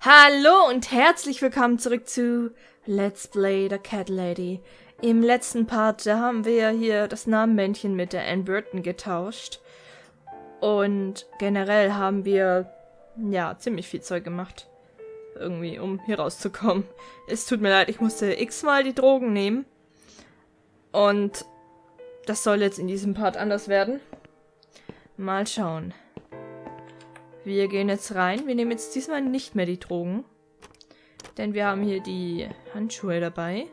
Hallo und herzlich willkommen zurück zu Let's Play The Cat Lady. Im letzten Part, da haben wir hier das Namenmännchen mit der Anne Burton getauscht. Und generell haben wir, ja, ziemlich viel Zeug gemacht. Irgendwie, um hier rauszukommen. Es tut mir leid, ich musste x-mal die Drogen nehmen. Und das soll jetzt in diesem Part anders werden. Mal schauen. Wir gehen jetzt rein. Wir nehmen jetzt diesmal nicht mehr die Drogen. Denn wir haben hier die Handschuhe dabei.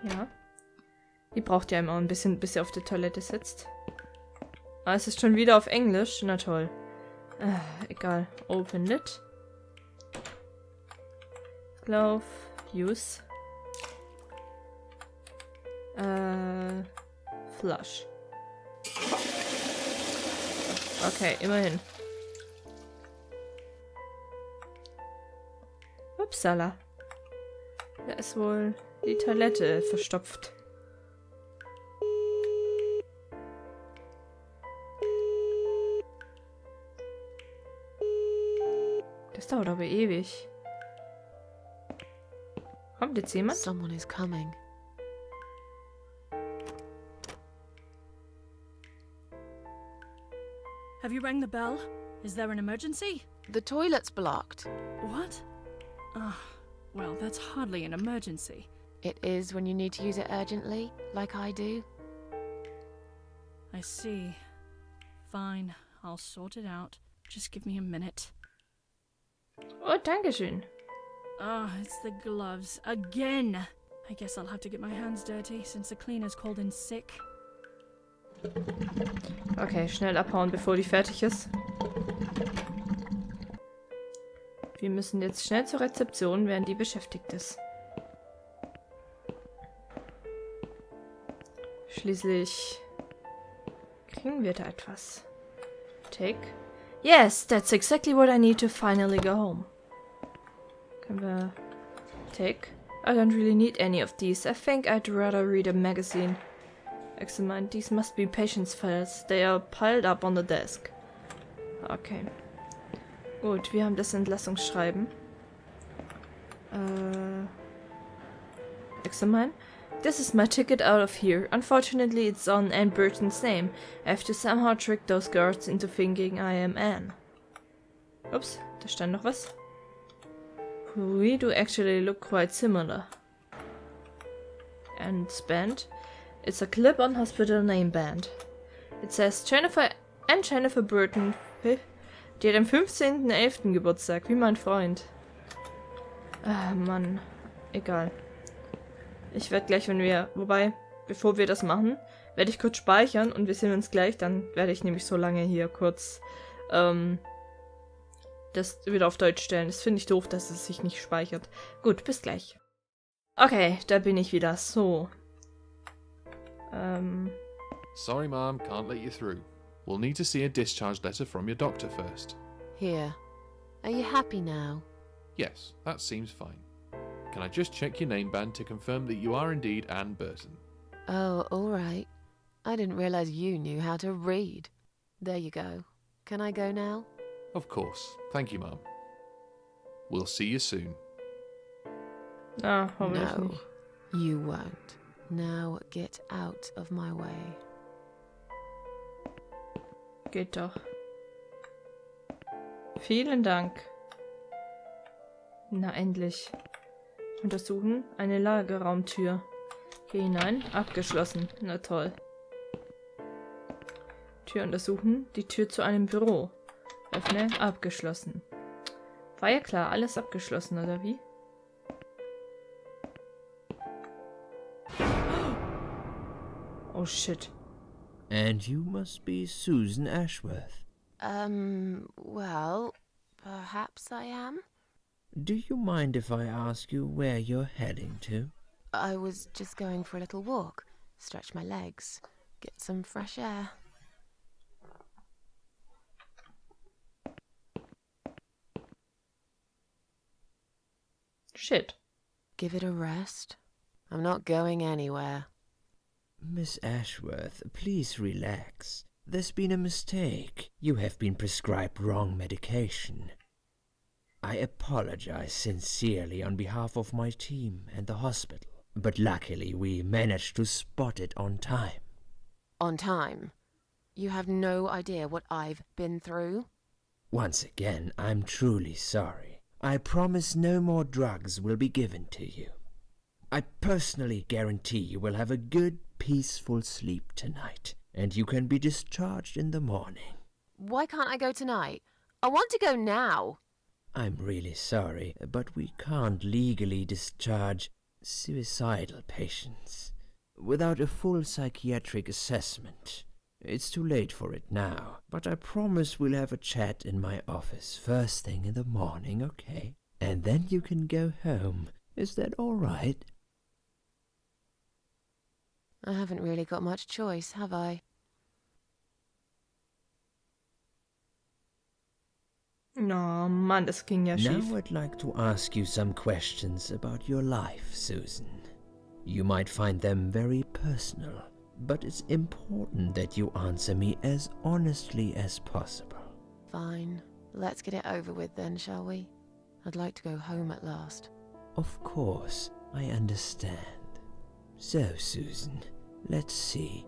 Ja. Die braucht ja immer ein bisschen, bis sie auf der Toilette sitzt. Ah, es ist schon wieder auf Englisch. Na toll. Egal. Open it. Lauf. Use. Flush. Okay, immerhin. Upsala. Da ist wohl die Toilette verstopft. Das dauert aber ewig. Kommt jetzt jemand? Someone is coming. Have you rang the bell? Is there an emergency? The toilet's blocked. What? Well, that's hardly an emergency. It is when you need to use it urgently, like I do. I see. Fine, I'll sort it out. Just give me a minute. Oh, dankeschön. It's the gloves. Again! I guess I'll have to get my hands dirty, since the cleaner's called in sick. Okay, schnell abhauen, bevor die fertig ist. Wir müssen jetzt schnell zur Rezeption, während die beschäftigt ist. Schließlich kriegen wir da etwas. Take. Yes, that's exactly what I need to finally go home. Können wir... Take. I don't really need any of these. I think I'd rather read a magazine. Excellent. These must be patient's files. They are piled up on the desk. Okay. Gut, wir haben das Entlassungsschreiben. Excellent. This is my ticket out of here. Unfortunately, it's on Anne Burton's name. I have to somehow trick those guards into thinking I am Anne. Ups, da stand noch was. We do actually look quite similar. And band. It's a clip-on hospital name band. It says Jennifer and Jennifer Burton. Die hat am 15.11. Geburtstag, wie mein Freund. Ah, Mann. Egal. Ich werde gleich, wenn wir... Wobei, bevor wir das machen, werde ich kurz speichern und wir sehen uns gleich. Dann werde ich nämlich so lange hier kurz das wieder auf Deutsch stellen. Das finde ich doof, dass es sich nicht speichert. Gut, bis gleich. Okay, da bin ich wieder. So. Sorry, Mom, can't let you through. We'll need to see a discharge letter from your doctor first. Here. Are you happy now? Yes, that seems fine. Can I just check your name band to confirm that you are indeed Anne Burton? Oh, all right. I didn't realize you knew how to read. There you go. Can I go now? Of course. Thank you, Mom. We'll see you soon. Ah, hoffentlich No, nicht. you won't. Now get out of my way. Geht doch. Vielen Dank. Na, endlich. Untersuchen. Eine Lagerraumtür. Geh hinein. Abgeschlossen. Na toll. Tür untersuchen. Die Tür zu einem Büro. Öffne. Abgeschlossen. War ja klar, alles abgeschlossen, oder wie? Oh shit. And you must be Susan Ashworth. Well, perhaps I am. Do you mind if I ask you where you're heading to? I was just going for a little walk, stretch my legs, get some fresh air. Shit. Give it a rest. I'm not going anywhere. Miss Ashworth, please relax. There's been a mistake. You have been prescribed wrong medication. I apologize sincerely on behalf of my team and the hospital, but luckily we managed to spot it on time. On time? You have no idea what I've been through? Once again, I'm truly sorry. I promise no more drugs will be given to you. I personally guarantee you will have a good, peaceful sleep tonight, and you can be discharged in the morning. Why can't I go tonight? I want to go now. I'm really sorry, but we can't legally discharge suicidal patients without a full psychiatric assessment. It's too late for it now, but I promise we'll have a chat in my office first thing in the morning, okay? And then you can go home. Is that all right? I haven't really got much choice, have I? Oh Mann, das ging ja schief. Now I'd like to ask you some questions about your life, Susan. You might find them very personal, but it's important that you answer me as honestly as possible. Fine. Let's get it over with then, shall we? I'd like to go home at last. Of course, I understand. So, Susan, let's see.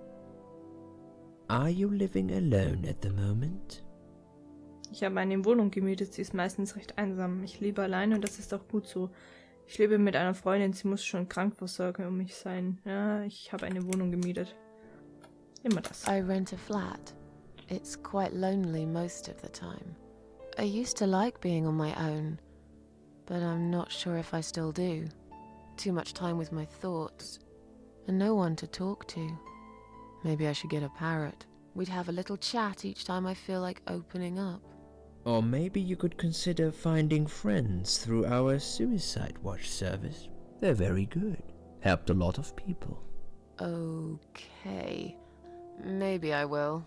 Are you living alone at the moment? Ich habe eine Wohnung gemietet, sie ist meistens recht einsam. Ich lebe alleine und das ist auch gut so. Ich lebe mit einer Freundin, sie muss schon Krankenversorger um mich sein. Ja, ich habe eine Wohnung gemietet. Immer das. I rent a flat. It's quite lonely most of the time. I used to like being on my own, but I'm not sure if I still do. Too much time with my thoughts, and no one to talk to. Maybe I should get a parrot. We'd have a little chat each time I feel like opening up. Or maybe you could consider finding friends through our suicide watch service. They're very good. Helped a lot of people. Okay. Maybe I will.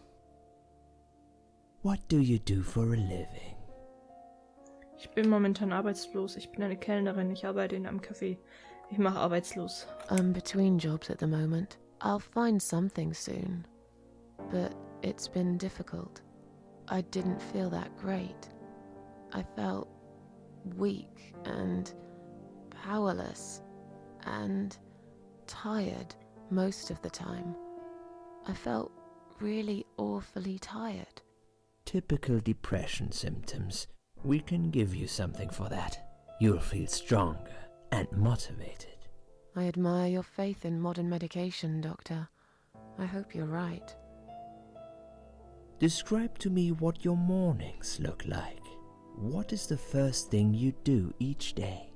What do you do for a living? Ich bin momentan arbeitslos. Ich bin eine Kellnerin. Ich arbeite in einem Café. Ich mache arbeitslos. I'm between jobs at the moment. I'll find something soon. But it's been difficult. I didn't feel that great. I felt weak and powerless and tired most of the time. I felt really awfully tired. Typical depression symptoms. We can give you something for that. You'll feel stronger and motivated. I admire your faith in modern medication, Doctor. I hope you're right. Describe to me what your mornings look like. What is the first thing you do each day?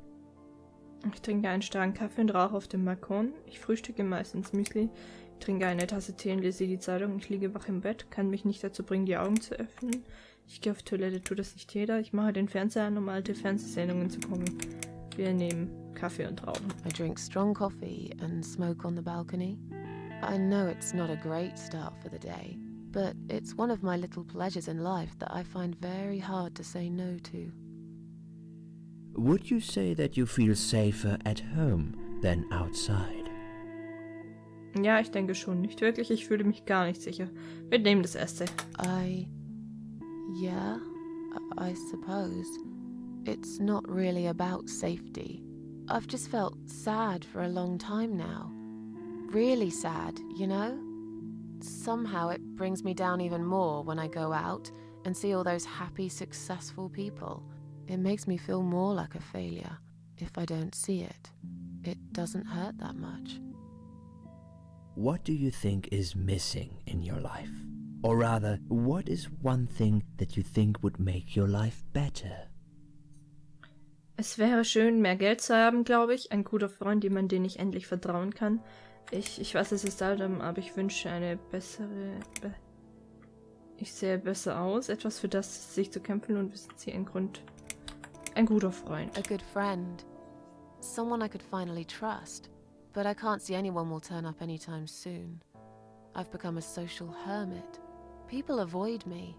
Ich trinke einen starken Kaffee und rauche auf dem Balkon. Ich frühstücke meistens Müsli. Ich trinke eine Tasse Tee und lese die Zeitung. Ich liege wach im Bett, kann mich nicht dazu bringen, die Augen zu öffnen. Ich gehe auf Toilette, tut das nicht jeder. Ich mache den Fernseher an, um alte Fernsehsendungen zu gucken. Wir nehmen Kaffee und rauchen. I drink strong coffee and smoke on the balcony. I know it's not a great start for the day, but it's one of my little pleasures in life that I find very hard to say no to. Would you say that you feel safer at home than outside? Ja, ich denke schon. Nicht wirklich, ich fühle mich gar nicht sicher. Wir nehmen das erste. Yeah, I suppose. It's not really about safety. I've just felt sad for a long time now. Really sad, you know? Somehow it brings me down even more when I go out and see all those happy, successful people. It makes me feel more like a failure. If I don't see it, it doesn't hurt that much. What do you think is missing in your life? Or rather, what is one thing that you think would make your life better? Es wäre schön, mehr Geld zu haben, glaube ich. Ein guter Freund, jemand, den ich endlich vertrauen kann. Ich weiß, es ist alt, aber ich wünsche eine bessere... Ich sehe besser aus. Etwas, für das sich zu kämpfen und wissen Sie, ein Grund. Ein guter Freund. A good friend. Someone I could finally trust. But I can't see anyone will turn up anytime soon. I've become a social hermit. People avoid me.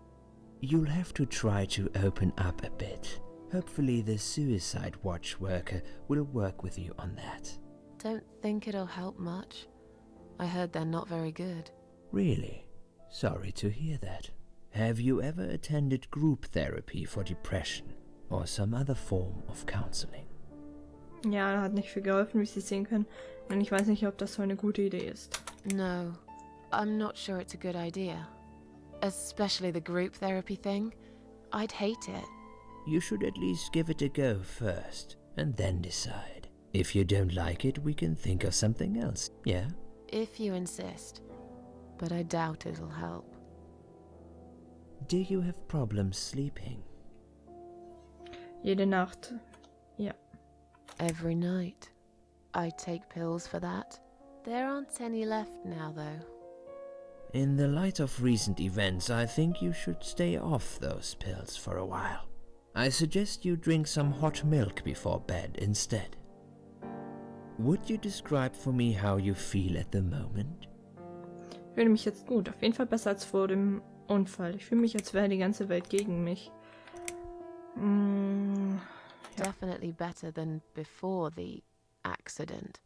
You'll have to try to open up a bit. Hopefully the suicide watch worker will work with you on that. Don't think it'll help much. I heard they're not very good. Really? Sorry to hear that. Have you ever attended group therapy for depression? or some other form of counseling. Ja, hat nicht viel geholfen, wie Sie sehen können. Und ich weiß nicht, ob das so eine gute Idee ist. No, I'm not sure it's a good idea. Especially the group therapy thing. I'd hate it. You should at least give it a go first, and then decide. If you don't like it, we can think of something else, yeah? If you insist. But I doubt it'll help. Do you have problems sleeping? Jede Nacht. Ja. Every night. I take pills for that. There aren't any left now, though. In the light of recent events, I think you should stay off those pills for a while. I suggest you drink some hot milk before bed instead. Would you describe for me how you feel at the moment? Ich fühle mich jetzt gut. Auf jeden Fall besser als vor dem Unfall. Ich fühle mich, als wäre die ganze Welt gegen mich. Definitely better than before the accident.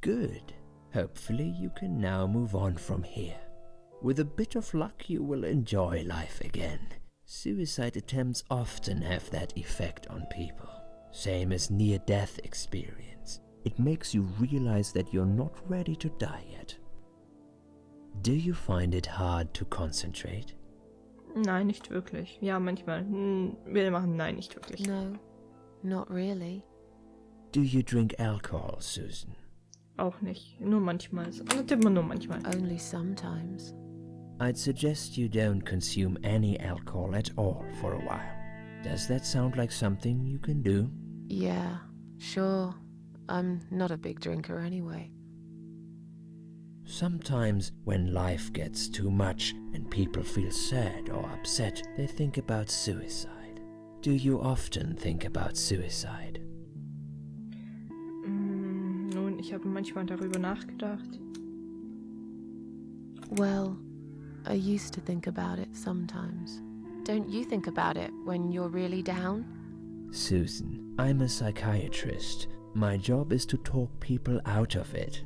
Good. Hopefully you can now move on from here. With a bit of luck you will enjoy life again. Suicide attempts often have that effect on people. Same as near-death experience. It makes you realize that you're not ready to die yet. Do you find it hard to concentrate? Nein, nicht wirklich. Ja, manchmal. Wir machen nein, nicht wirklich. No, not really. Do you drink alcohol, Susan? Auch nicht. Nur manchmal. Also tippt man nur manchmal. Only sometimes. I'd suggest you don't consume any alcohol at all for a while. Does that sound like something you can do? Yeah, sure. I'm not a big drinker anyway. Sometimes when life gets too much and people feel sad or upset, they think about suicide. Do you often think about suicide? Nun, ich habe manchmal darüber nachgedacht. Well, I used to think about it sometimes. Don't you think about it when you're really down? Susan, I'm a psychiatrist. My job is to talk people out of it.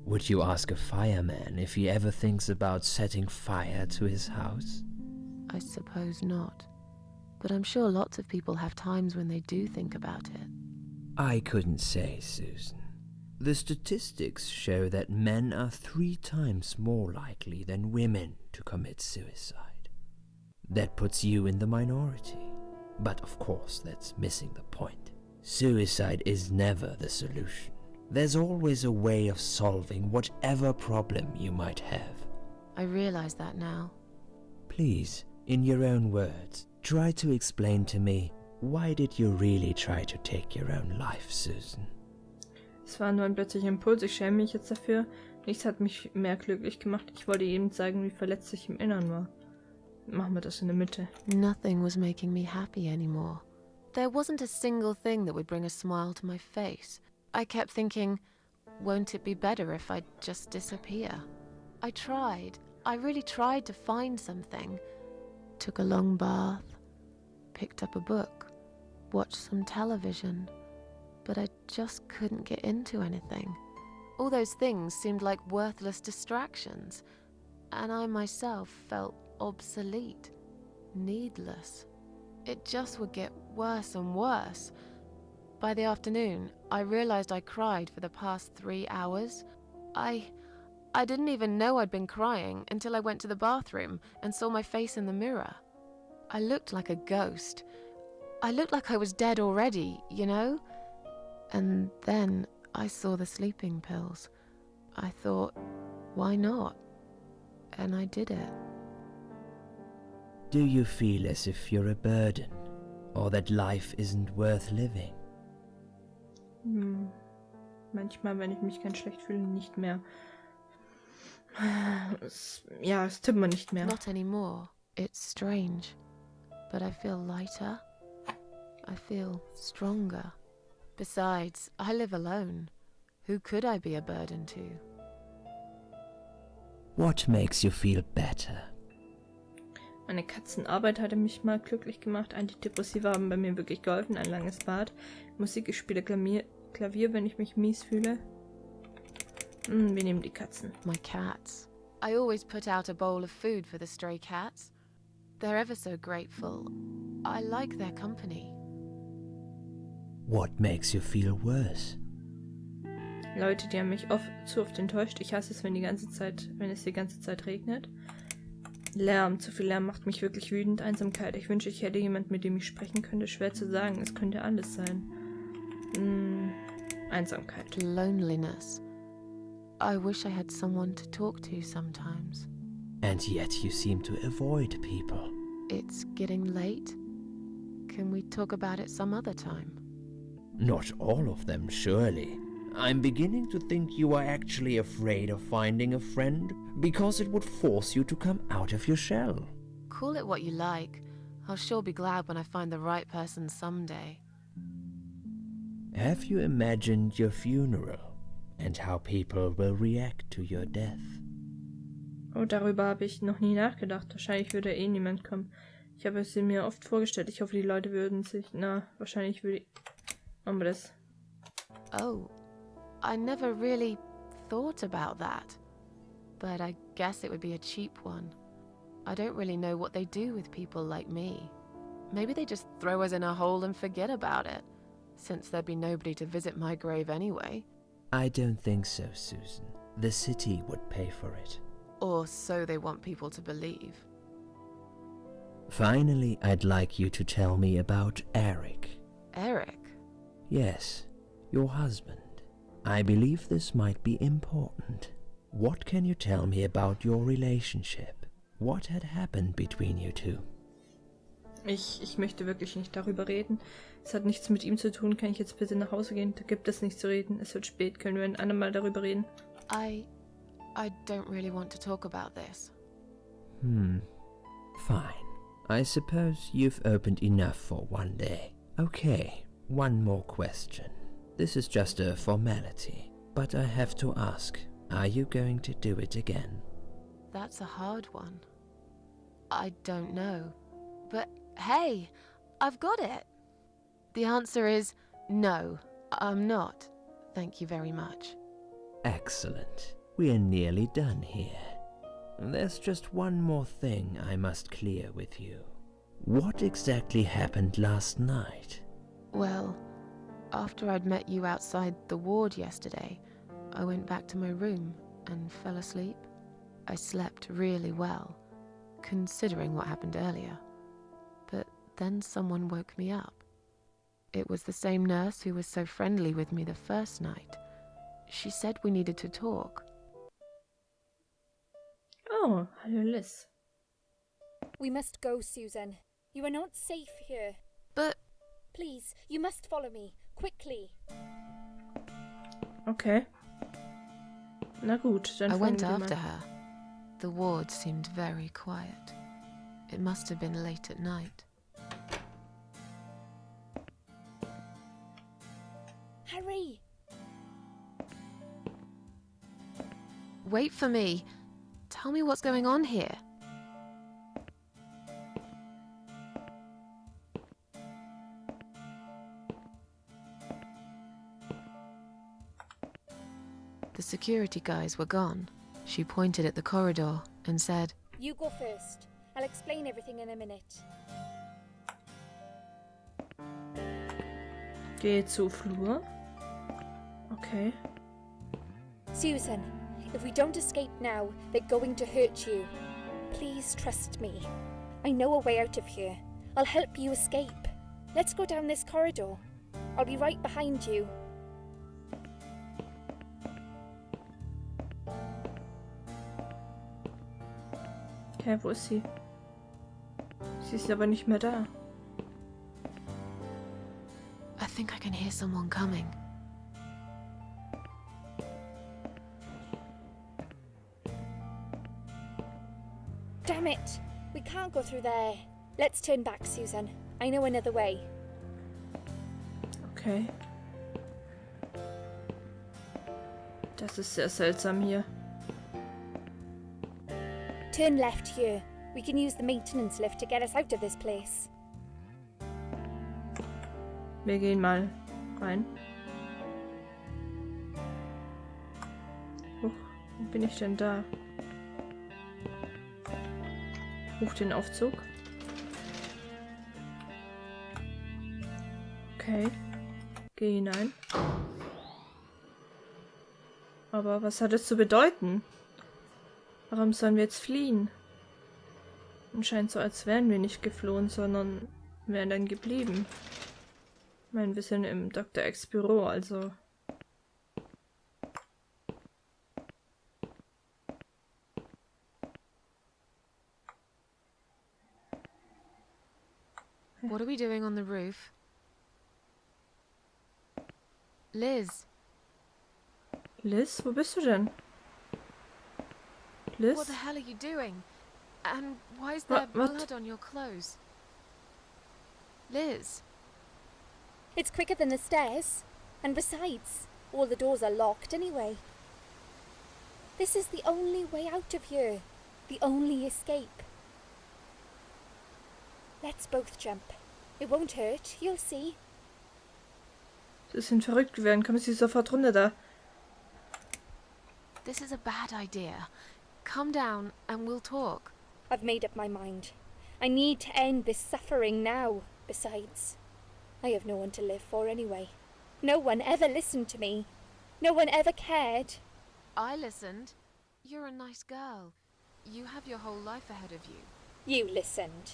Would you ask a fireman if he ever thinks about setting fire to his house? I suppose not. But I'm sure lots of people have times when they do think about it. I couldn't say, Susan. The statistics show that men are 3 times more likely than women to commit suicide. That puts you in the minority. But of course, that's missing the point. Suicide is never the solution. There's always a way of solving whatever problem you might have. I realize that now. Please, in your own words, try to explain to me, why did you really try to take your own life, Susan? Es war nur ein plötzlicher Impuls. Ich schäme mich jetzt dafür. Nichts hat mich mehr glücklich gemacht. Ich wollte ihm zeigen, wie verletzt ich im Innern war. Machen wir das in der Mitte. Nothing was making me happy anymore. There wasn't a single thing that would bring a smile to my face. I kept thinking, won't it be better if I just disappear? I tried. I really tried to find something. Took a long bath, picked up a book, watched some television, but I just couldn't get into anything. All those things seemed like worthless distractions, and I myself felt obsolete, needless. It just would get worse and worse. By the afternoon, I realized I cried for the past 3 hours. I didn't even know I'd been crying until I went to the bathroom and saw my face in the mirror. I looked like a ghost. I looked like I was dead already, you know? And then I saw the sleeping pills. I thought, why not? And I did it. Do you feel as if you're a burden, or that life isn't worth living? Manchmal, wenn ich mich ganz schlecht fühle, nicht mehr. Es tippt man nicht mehr. Not anymore. It's strange. But I feel lighter. I feel stronger. Besides, I live alone. Who could I be a burden to? What makes you feel better? Meine Katzenarbeit hatte mich mal glücklich gemacht. Antidepressiva haben bei mir wirklich geholfen. Ein langes Bad. Musik, ich spiele Klavier, wenn ich mich mies fühle. Wir nehmen die Katzen. My cats. I always put out a bowl of food for the stray cats. They're ever so grateful. I like their company. What makes you feel worse? Leute, die haben mich zu oft enttäuscht. Ich hasse es, wenn es die ganze Zeit regnet. Lärm, zu viel Lärm macht mich wirklich wütend. Einsamkeit, ich wünsche, ich hätte jemand, mit dem ich sprechen könnte. Schwer zu sagen, es könnte alles sein. Einsamkeit. Loneliness. I wish I had someone to talk to sometimes. And yet you seem to avoid people. It's getting late. Can we talk about it some other time? Not all of them, surely. I'm beginning to think you are actually afraid of finding a friend because it would force you to come out of your shell. Call it what you like. I'll sure be glad when I find the right person someday. Have you imagined your funeral and how people will react to your death? Oh, darüber habe ich noch nie nachgedacht. Wahrscheinlich würde eh niemand kommen. Ich habe es mir oft vorgestellt. Ich hoffe, die Leute würden sich... wahrscheinlich würde ich... Machen wir das. Oh, I never really thought about that. But I guess it would be a cheap one. I don't really know what they do with people like me. Maybe they just throw us in a hole and forget about it, since there'd be nobody to visit my grave anyway. I don't think so, Susan. The city would pay for it. Or so they want people to believe. Finally, I'd like you to tell me about Eric. Eric? Yes, your husband. I believe this might be important. What can you tell me about your relationship? What had happened between you two? Ich möchte wirklich nicht darüber reden. Es hat nichts mit ihm zu tun. Kann ich jetzt bitte nach Hause gehen? Da gibt es nichts zu reden. Es wird spät. Können wir ein andermal darüber reden? I don't really want to talk about this. Fine. I suppose you've opened enough for one day. Okay, one more question. This is just a formality, but I have to ask, are you going to do it again? That's a hard one. I don't know. But hey, I've got it. The answer is no, I'm not. Thank you very much. Excellent. We're nearly done here. There's just one more thing I must clear with you. What exactly happened last night? Well, after I'd met you outside the ward yesterday, I went back to my room and fell asleep. I slept really well, considering what happened earlier. But then someone woke me up. It was the same nurse who was so friendly with me the first night. She said we needed to talk. Oh, hallo Liz. We must go, Susan. You are not safe here. But Please, you must follow me. Quickly. Okay. Na gut, dann I folgen went wir after mal. her. The ward seemed very quiet. It must have been late at night. Hurry! Wait for me. Tell me what's going on here. The security guys were gone. She pointed at the corridor and said, You go first. I'll explain everything in a minute. Geh zu Flur. Okay. Susan, if we don't escape now, they're going to hurt you. Please trust me. I know a way out of here. I'll help you escape. Let's go down this corridor. I'll be right behind you. Okay, wo ist sie? Sie ist aber nicht mehr da. I think I can hear someone coming. Damn it! We can't go through there. Let's turn back, Susan. I know another way. Okay. Das ist sehr seltsam hier. Turn left here. We can use the maintenance lift to get us out of this place. Wir gehen mal rein. Huch, wo bin ich denn da? Hoch den Aufzug. Okay. Geh hinein. Aber was hat es zu bedeuten? Warum sollen wir jetzt fliehen? Und scheint so, als wären wir nicht geflohen, sondern wären dann geblieben. Ich meine, wir sind im Dr. X Büro, also... What are we doing on the roof? Liz, Liz, wo bist du denn? Liz? what the hell are you doing? And why is there What? blood on your clothes? Liz, It's quicker than the stairs. And besides, all the doors are locked anyway. This is the only way out of here. The only escape. Let's both jump. It won't hurt, you'll see. Sie sind verrückt geworden. Kommen Sie sofort runter da. this is a bad idea. Come down and we'll talk. I've made up my mind. I need to end this suffering now. Besides, I have no one to live for anyway. No one ever listened to me. No one ever cared. I listened. You're a nice girl. You have your whole life ahead of you. You listened.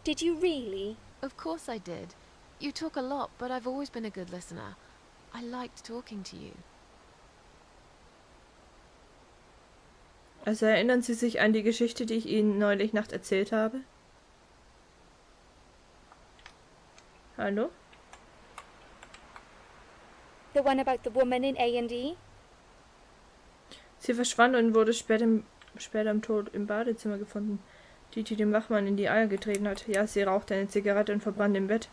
Did you really? Of course I did. You talk a lot, but I've always been a good listener. I liked talking to you. Also erinnern Sie sich an die Geschichte, die ich Ihnen neulich Nacht erzählt habe? Hallo? The one about the woman in A&E? Sie verschwand und wurde später im Tod im Badezimmer gefunden, die dem Wachmann in die Eier getreten hat. Ja, sie rauchte eine Zigarette und verbrannte im Bett.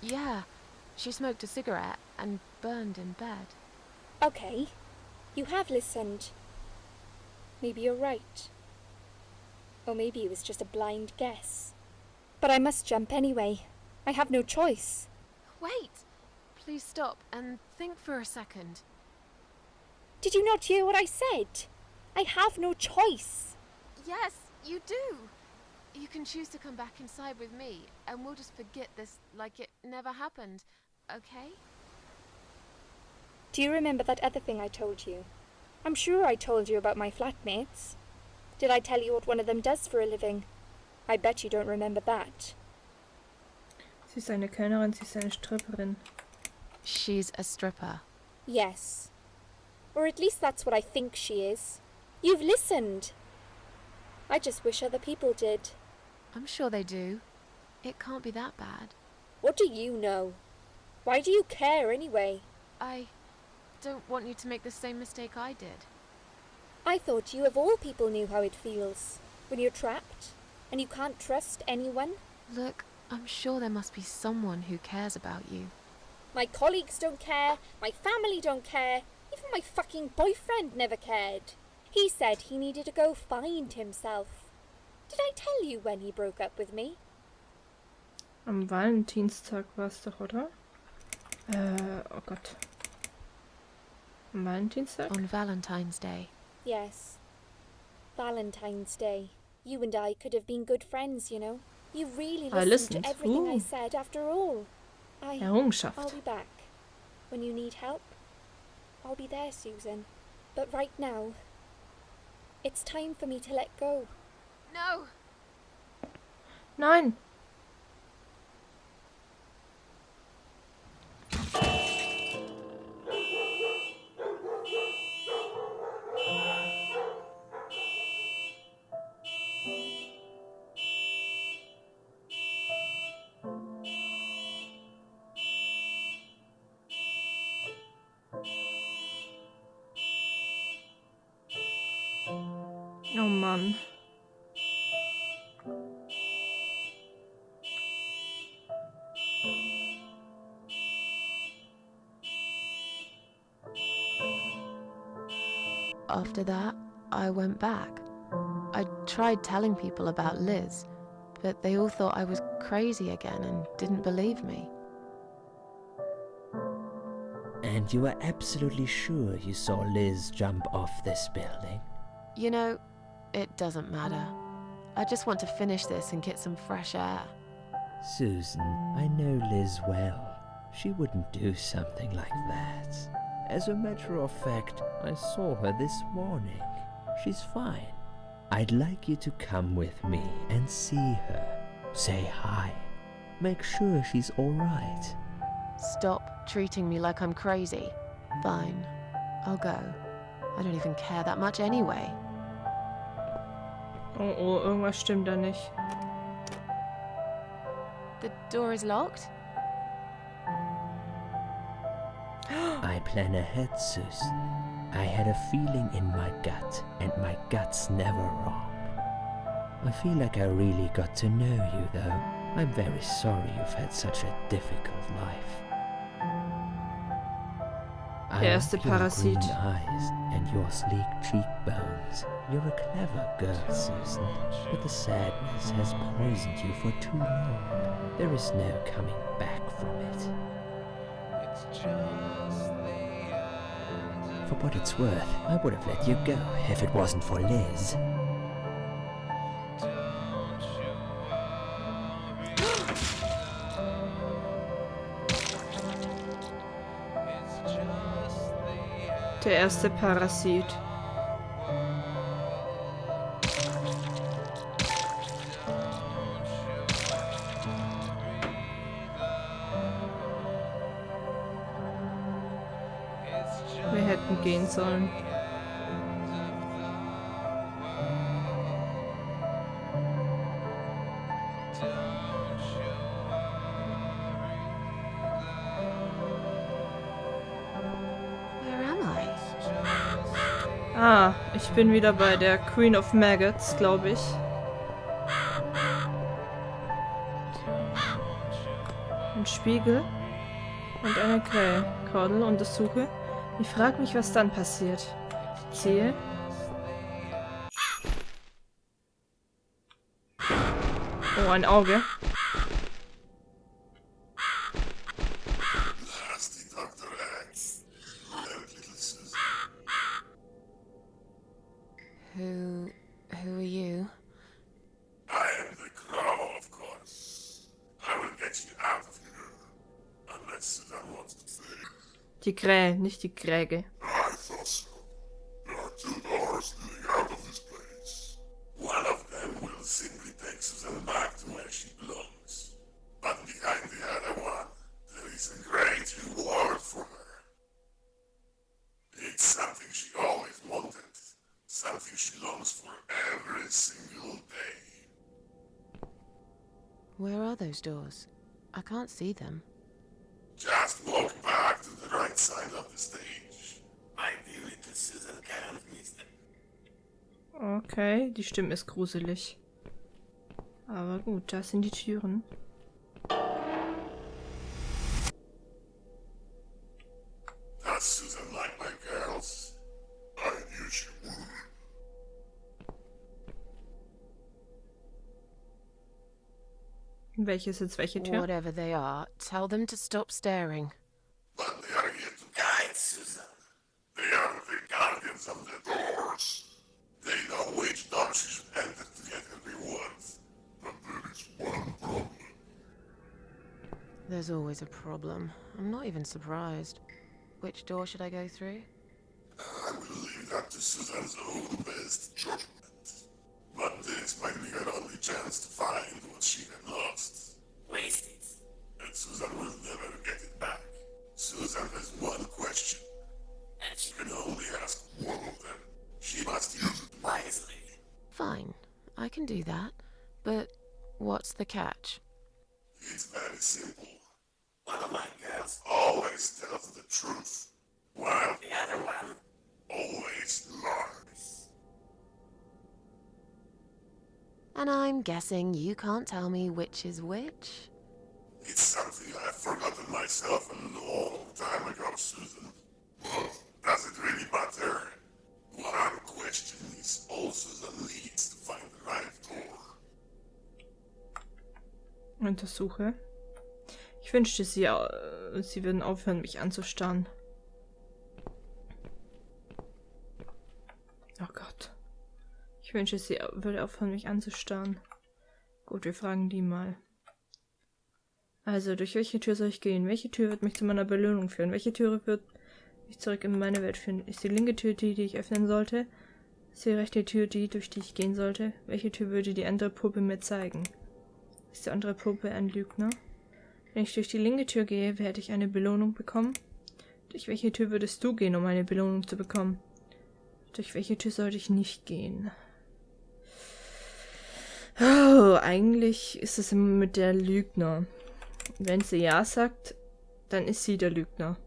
Yeah, she smoked a cigarette and burned in bed. Okay. You have listened. Maybe you're right. Or maybe it was just a blind guess. But I must jump anyway. I have no choice. Wait! Please stop and think for a second. Did you not hear what I said? I have no choice. Yes, you do! You can choose to come back inside with me, and we'll just forget this like it never happened, okay? Do you remember that other thing I told you? I'm sure I told you about my flatmates. Did I tell you what one of them does for a living? I bet you don't remember that. Sie ist eine Kellnerin, sie ist eine Stripperin. She's a stripper. Yes. Or at least that's what I think she is. You've listened. I just wish other people did. I'm sure they do. It can't be that bad. What do you know? Why do you care anyway? I don't want you to make the same mistake I did. I thought you of all people knew how it feels. When you're trapped, and you can't trust anyone. Look, I'm sure there must be someone who cares about you. My colleagues don't care, my family don't care, even my fucking boyfriend never cared. He said he needed to go find himself. Did I tell you when he broke up with me? Am Valentinstag war es doch, oder? Oh Gott. Am Valentinstag? On Valentine's Day. Yes. Valentine's Day. You and I could have been good friends, you know. You really I listened listened. to everything I Ooh. said after all. I'll Errungenschaft. be back. When you need help, I'll be there, Susan. But right now, it's time for me to let go. No! Nein! Oh Mann. After that, I went back. I tried telling people about Liz, but they all thought I was crazy again and didn't believe me. And you are absolutely sure you saw Liz jump off this building? You know, it doesn't matter. I just want to finish this and get some fresh air. Susan, I know Liz well. She wouldn't do something like that. As a matter of fact, I saw her this morning. She's fine. I'd like you to come with me and see her. Say hi. Make sure she's all right. Stop treating me like I'm crazy. Fine, I'll go. I don't even care that much anyway. Oh, oh, irgendwas stimmt da nicht. The door is locked? I plan ahead, Susan. I had a feeling in my gut, and my gut's never wrong. I feel like I really got to know you, though. I'm very sorry you've had such a difficult life. I erste like your Parasit. green eyes and your sleek cheekbones. You're a clever girl, Susan, but the sadness has poisoned you for too long. There is no coming back from it. For what it's worth, I would have let you go if it wasn't for Liz. Der erste Parasit. Wir hätten gehen sollen. Where am I? Ah, ich bin wieder bei der Queen of Maggots, glaube ich. Ein Spiegel und eine Kordel untersuche. Ich frage mich, was dann passiert. Ziehe. Oh, ein Auge. Who are you? I am the Crow, of course. I will get you out of here. Unless Susan wants to stay. Die Krähe, nicht die Kräge. I thought so. There are two doors leading out of this place. One of them will simply take Susan back to where she belongs. But behind the other one, there is a great reward for her. It's something she always wanted. Something she longs for every single day. Where are those doors? I can't see them. Just walk back to the right side of the stage. I feel it that Susan can't miss them. Okay, die Stimme ist gruselig. Aber gut, da sind die Türen. Does Susan like my girls? I knew she would. Welche ist jetzt welche Tür? Whatever they are, tell them to stop staring. But they are here to guide Susan. They are the guardians of the doors. They know which door she should enter to get her rewards. But there is one problem. There's always a problem. I'm not even surprised. Which door should I go through? I will leave that to Susan's own best judgment. But this might be her only chance to find what she had lost. Waste it. And Susan will never get it back. Susan has one question. And she can only ask one of them. She must use it wisely. Fine, I can do that. But what's the catch? It's very simple. One of my girls always tells the truth, while the other one always lies. And I'm guessing you can't tell me which is which? It's something I've forgotten myself a long time ago, Susan. But does it really matter? One question is all Susan needs to find the right door. Untersuche. Ich wünschte, sie würden aufhören, mich anzustarren. Oh Gott. Ich wünschte, sie würde aufhören, mich anzustarren. Gut, wir fragen die mal. Also, durch welche Tür soll ich gehen? Welche Tür wird mich zu meiner Belohnung führen? Welche Tür wird mich zurück in meine Welt führen? Ist die linke Tür die, die ich öffnen sollte? Ist die rechte Tür die, durch die ich gehen sollte? Welche Tür würde die andere Puppe mir zeigen? Ist die andere Puppe ein Lügner? Wenn ich durch die linke Tür gehe, werde ich eine Belohnung bekommen. Durch welche Tür würdest du gehen, um eine Belohnung zu bekommen? Durch welche Tür sollte ich nicht gehen? Oh, eigentlich ist es mit der Lügner. Wenn sie ja sagt, dann ist sie der Lügner.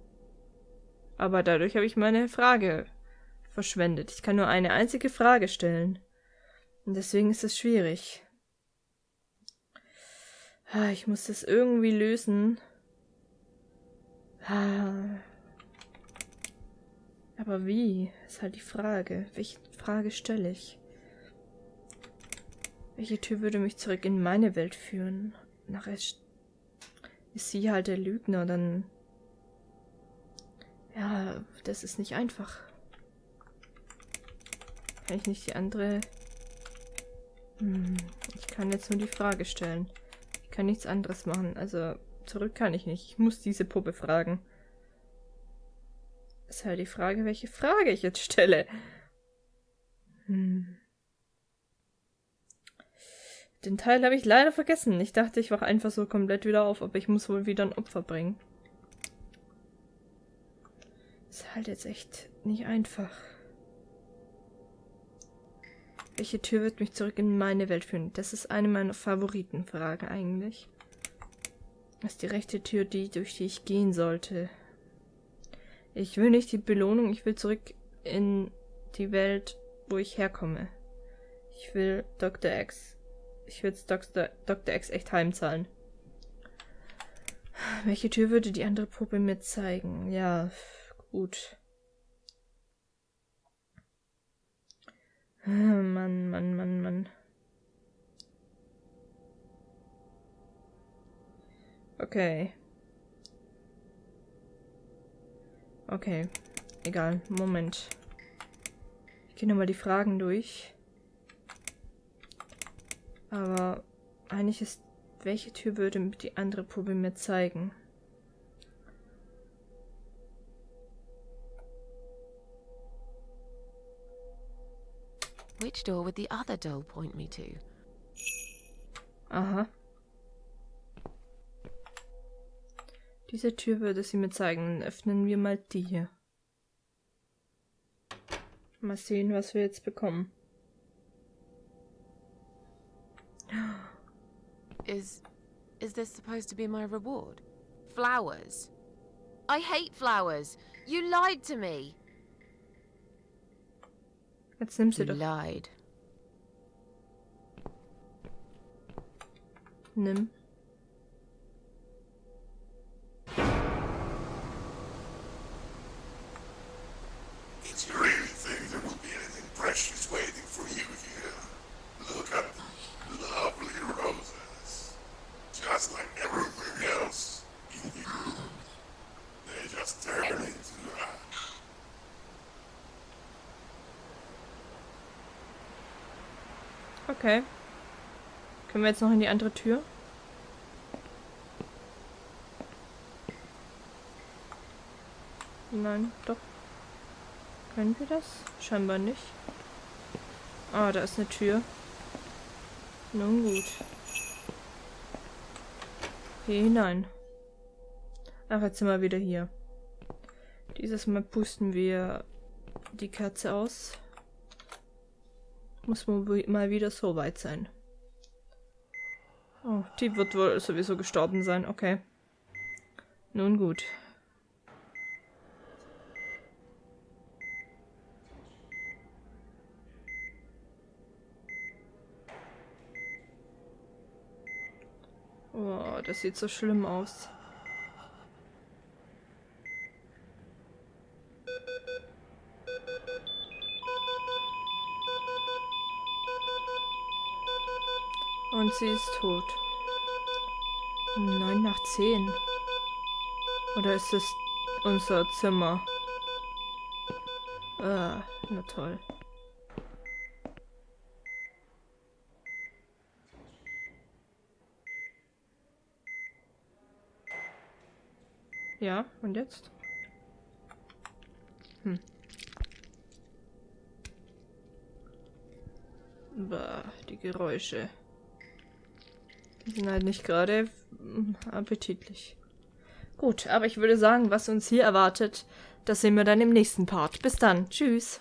Aber dadurch habe ich meine Frage verschwendet. Ich kann nur eine einzige Frage stellen. Und deswegen ist es schwierig. Ich muss das irgendwie lösen. Aber wie? Ist halt die Frage. Welche Frage stelle ich? Welche Tür würde mich zurück in meine Welt führen? Nachher ist sie halt der Lügner, dann... Ja, das ist nicht einfach. Kann ich nicht die andere... Ich kann jetzt nur die Frage stellen. Ich kann nichts anderes machen. Also, zurück kann ich nicht. Ich muss diese Puppe fragen. Ist halt die Frage, welche Frage ich jetzt stelle. Den Teil habe ich leider vergessen. Ich dachte, ich wache einfach so komplett wieder auf, aber ich muss wohl wieder ein Opfer bringen. Ist halt jetzt echt nicht einfach. Welche Tür wird mich zurück in meine Welt führen? Das ist eine meiner Favoritenfragen eigentlich. Ist die rechte Tür die, durch die ich gehen sollte? Ich will nicht die Belohnung, ich will zurück in die Welt, wo ich herkomme. Ich will Dr. X. Ich will jetzt Dr. X echt heimzahlen. Welche Tür würde die andere Puppe mir zeigen? Ja, gut. Mann. Okay. Okay. Egal. Moment. Ich gehe nochmal die Fragen durch. Aber eigentlich ist... Welche Tür würde die andere Puppe mir zeigen? Which door would the other doll point me to? Aha. Diese Tür würde sie mir zeigen. Dann öffnen wir mal die hier. Mal sehen, was wir jetzt bekommen. Is this supposed to be my reward? Flowers? I hate flowers. You lied to me. Jetzt nimm sie You doch. lied. Nimm. Did you really think there will be anything precious waiting for you here? Look at the lovely roses. Just like everything else in the room. They just turn into ash. Okay. Können wir jetzt noch in die andere Tür? Nein, doch. Können wir das? Scheinbar nicht. Ah, da ist eine Tür. Nun gut. Hier hinein. Ach, jetzt sind wir wieder hier. Dieses Mal pusten wir die Kerze aus. Muss mal wieder so weit sein. Oh, die wird wohl sowieso gestorben sein. Okay. Nun gut. Oh, das sieht so schlimm aus. Und sie ist tot. 9 nach 10. Oder ist es unser Zimmer? Na toll. Ja, und jetzt? Bah, die Geräusche. Die sind halt nicht gerade appetitlich. Gut, aber ich würde sagen, was uns hier erwartet, das sehen wir dann im nächsten Part. Bis dann. Tschüss.